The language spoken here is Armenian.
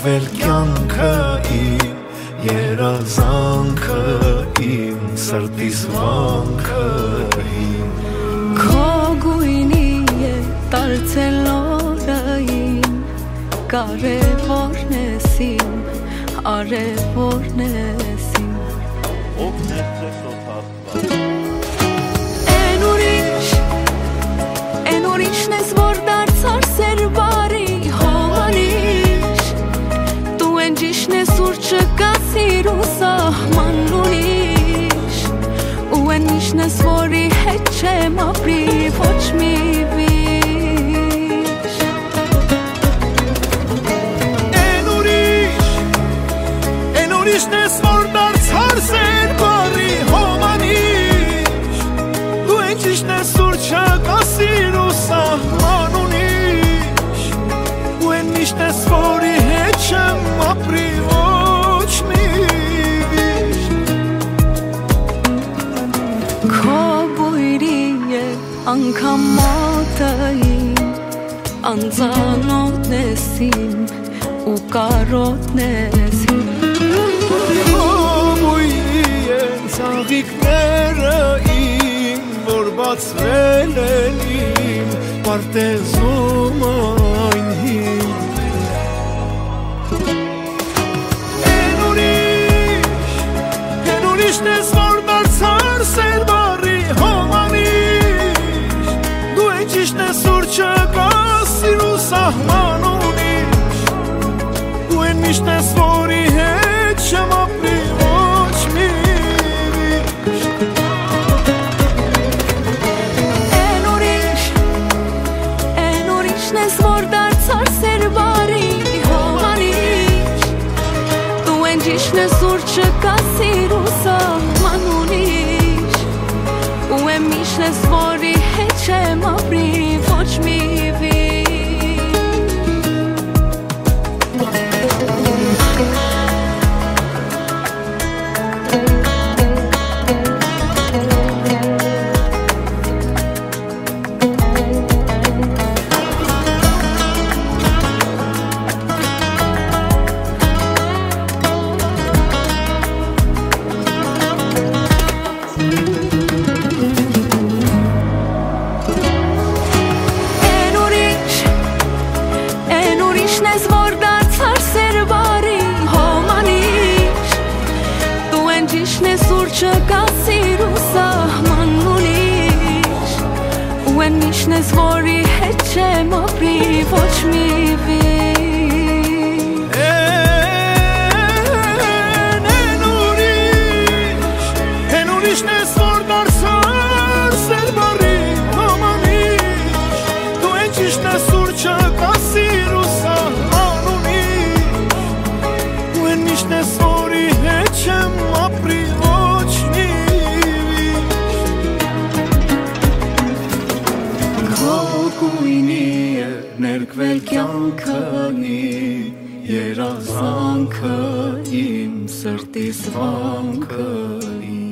ներկվել կյանքը իմ, երազանքը իմ, սրտիս վանքը իմ։ Քո գույնի է դարձել օրը իմ, կարևորն ես իմ, արևորն ես իմ։ Են ուրիշն ես, որ դարձար սերբարի հոմանիշ, դու են ճիշն ես, ուր չկա սիրու սահման ուրիշ, ու են միշն ես, որի հետ չեմ ապրի ոչ մի վիշ։ Են ուրիշն ես, որ դարձար սերբարի հոմանիշ, դու են ճիշն ես, ուր չկա սիրու սահման ուրիշ, ու են միշտ ես, որի հետ չեմ ապրի ոչ մի վիշ։ Քո բույրի է անգամ մոտը իմ, անծանոթն ես իմ, ու կարոտն ես իմ։ Բույրի են ծաղիկները իմ, որ բացվել են իմ, պարտեզում այն հին։ Են ուրիշն ես, որ դարձար սերբարի հոմանիշ, դու են ճիշտ ես, ուր չկա սիրու սահման ուրիշ, ու են միշտ ես, որի հետ չեմ ապրի ոչ մի վիշ։ Են ուրիշն ես, որ դարձար սերբարի հոմանիշ, դու են ճիշտ ես, ուր չկա սիրու սահման ուրիշ, ու են միշտ ես, որի հետ չեմ ապրի ոչ մի վիշ։ Են ուրիշն ես, որ դարձար սերբարի հոմանիշ, դու են ճիշտ ես, ուր չկա սիրու սահման ուրիշ, ու են միշտ ես, որի հետ չեմ ապրի ոչ մի վիշ։ Են ուրիշն ես, որ դարձար սերբարի հոմանիշ, դու են ճիշտ ես, ուր չկա սիրու սահման ուրիշ, ու են միշտ ես, որի հետ չեմ ապրի ոչ մի վիշ։ Քո գույնի է ներկվել կյանքը իմ, երազանքը իմ, սրտիս վանքը իմ։